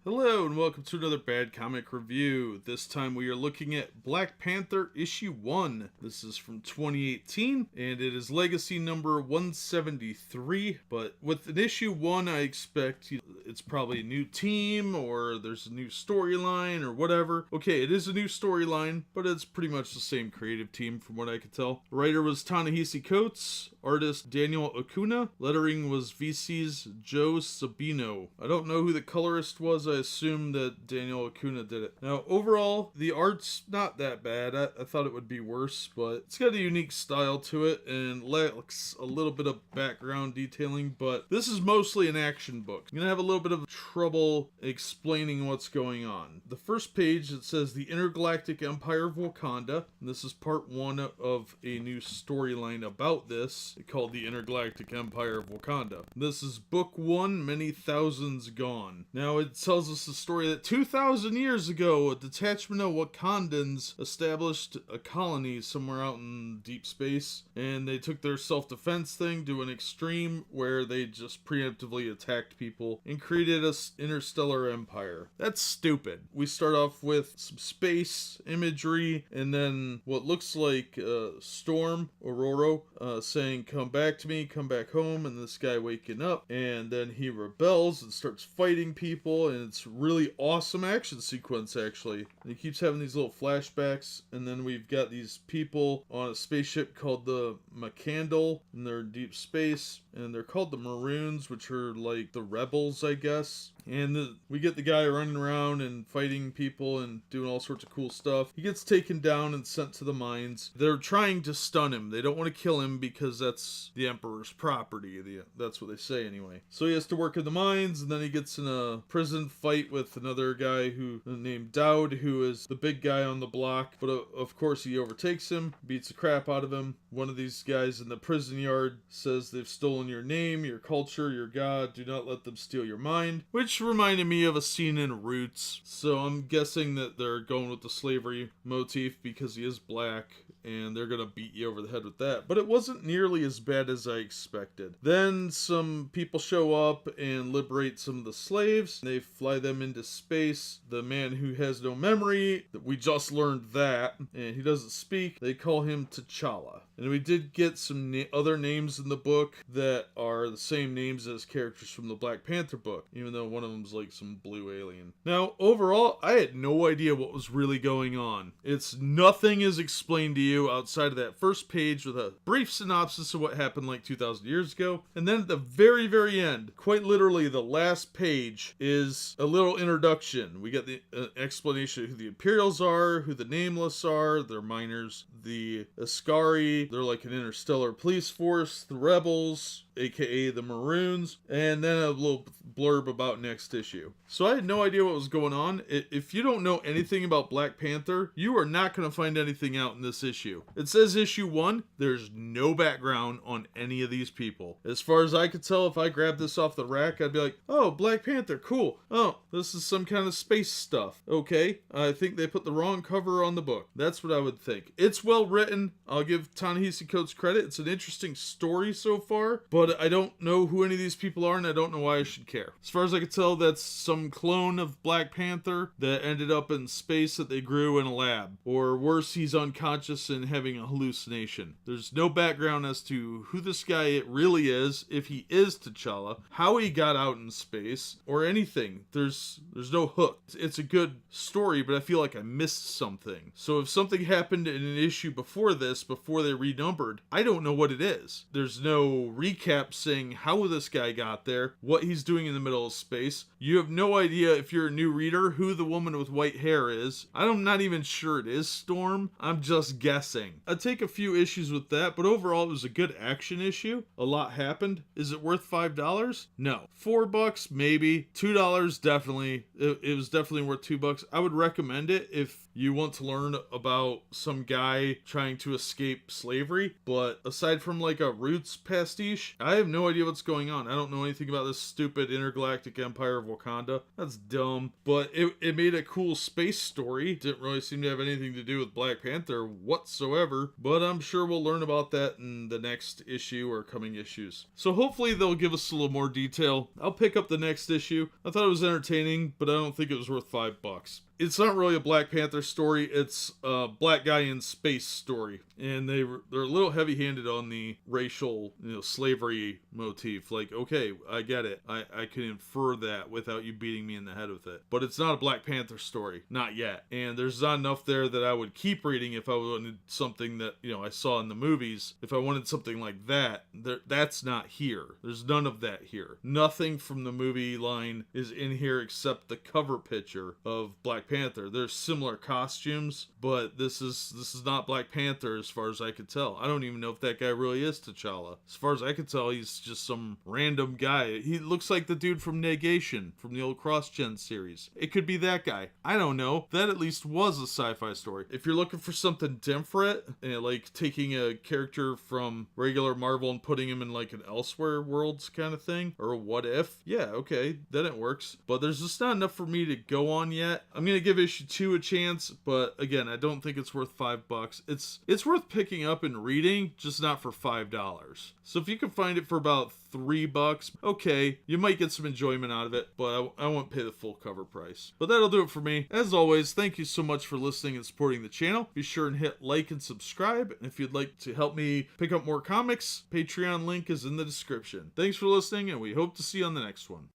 Hello and welcome to another Bad Comic Review. This time we are looking at Black Panther issue 1. This is from 2018 and it is legacy number 173. But with an issue 1 I expect it's probably a new team or there's a new storyline or whatever. Okay, it is a new storyline, but it's pretty much the same creative team from what I could tell. The writer was Ta-Nehisi Coates, artist Daniel Acuna, lettering was VC's Joe Sabino. I don't know who the colorist was. I assume that Daniel Acuna did it. Now, overall, the art's not that bad. I thought it would be worse, but it's got a unique style to it and lacks a little bit of background detailing, but this is mostly an action book. I'm going to have a little bit of trouble explaining what's going on. The first page, it says the Intergalactic Empire of Wakanda, and this is part 1 of a new storyline about this called the Intergalactic Empire of Wakanda. This is book 1, Many Thousands Gone. Now, it tells us the story that 2,000 years ago, a detachment of Wakandans established a colony somewhere out in deep space, and they took their self-defense thing to an extreme where they just preemptively attacked people and created an interstellar empire. That's stupid. We start off with some space imagery, and then what looks like Storm, Aurora, saying, "Come back to me, come back home," and this guy waking up, and then he rebels and starts fighting people, and it's really awesome action sequence actually. And he keeps having these little flashbacks, and then we've got these people on a spaceship called the Macandal, and they're in deep space, and they're called the Maroons, which are like the rebels, I guess. And we get the guy running around and fighting people and doing all sorts of cool stuff. He gets taken down and sent to the mines. They're trying to stun him. They don't want to kill him because that's the Emperor's property. That's what they say anyway. So he has to work in the mines, and then he gets in a prison fight with another guy named Dowd, who is the big guy on the block. But of course he overtakes him, beats the crap out of him. One of these guys in the prison yard says they've stolen your name, your culture, your god. Do not let them steal your mind. Which reminded me of a scene in Roots. So I'm guessing that they're going with the slavery motif because he is black, and they're gonna beat you over the head with that. But it wasn't nearly as bad as I expected. Then some people show up and liberate some of the slaves. They fly them into space. The man who has no memory, we just learned that, and he doesn't speak. They call him T'Challa. And we did get some other names in the book that are the same names as characters from the Black Panther book, even though one of them's like some blue alien. Now, overall, I had no idea what was really going on. Nothing is explained to you outside of that first page with a brief synopsis of what happened like 2,000 years ago. And then at the very, very end, quite literally the last page, is a little introduction. We get the explanation of who the Imperials are, who the Nameless are, they're miners, the Askari, they're like an interstellar police force, the Rebels, aka the Maroons, and then a little blurb about next issue. So I had no idea what was going on. If you don't know anything about Black Panther, you are not going to find anything out in this issue. It says issue 1, there's no background on any of these people. As far as I could tell, if I grabbed this off the rack, I'd be like, oh, Black Panther, cool. Oh, this is some kind of space stuff. Okay, I think they put the wrong cover on the book. That's what I would think. It's well written. I'll give Ta-Nehisi Coates credit. It's an interesting story so far, but I don't know who any of these people are, and I don't know why I should care. As far as I could tell, that's some clone of Black Panther that ended up in space that they grew in a lab. Or worse, he's unconscious and having a hallucination. There's no background as to who this guy really is, if he is T'Challa, how he got out in space, or anything. There's no hook. It's a good story, but I feel like I missed something. So if something happened in an issue before this, before they renumbered, I don't know what it is. There's no recap saying how this guy got there, what he's doing in the middle of space. You have no idea, if you're a new reader, who the woman with white hair is. I'm not even sure it is Storm. I'm just guessing. I'd take a few issues with that, but overall it was a good action issue. A lot happened. Is it worth $5? No. $4? Maybe. $2? Definitely. It was definitely worth $2. I would recommend it if you want to learn about some guy trying to escape slavery, but aside from like a Roots pastiche, I have no idea what's going on. I don't know anything about this stupid intergalactic empire of Wakanda. That's dumb. But it made a cool space story. Didn't really seem to have anything to do with Black Panther whatsoever. But I'm sure we'll learn about that in the next issue or coming issues. So hopefully they'll give us a little more detail. I'll pick up the next issue. I thought it was entertaining, but I don't think it was worth $5. It's not really a Black Panther story. It's a black guy in space story, and they're a little heavy-handed on the racial, slavery motif. Like, okay, I get it. I can infer that without you beating me in the head with it. But it's not a Black Panther story, not yet. And there's not enough there that I would keep reading if I wanted something that I saw in the movies. If I wanted something like that, that's not here. There's none of that here. Nothing from the movie line is in here except the cover picture of Black Panther. There's similar costumes, but this is not Black Panther as far as I could tell. I don't even know if that guy really is T'Challa. As far as I could tell, he's just some random guy. He looks like the dude from Negation from the old CrossGen series. It could be that guy. I don't know. That at least was a sci-fi story. If you're looking for something different, like taking a character from regular Marvel and putting him in like an Elsewhere worlds kind of thing, or a What If, yeah, okay, then it works. But there's just not enough for me to go on yet. I'm gonna give issue 2 a chance, but again, I don't think it's worth $5. It's worth picking up and reading, just not for $5. So if you can find it for about $3, okay, you might get some enjoyment out of it, but I won't pay the full cover price. But that'll do it for me. As always, thank you so much for listening and supporting the channel. Be sure and hit like and subscribe. And if you'd like to help me pick up more comics, Patreon link is in the description. Thanks for listening, and we hope to see you on the next one.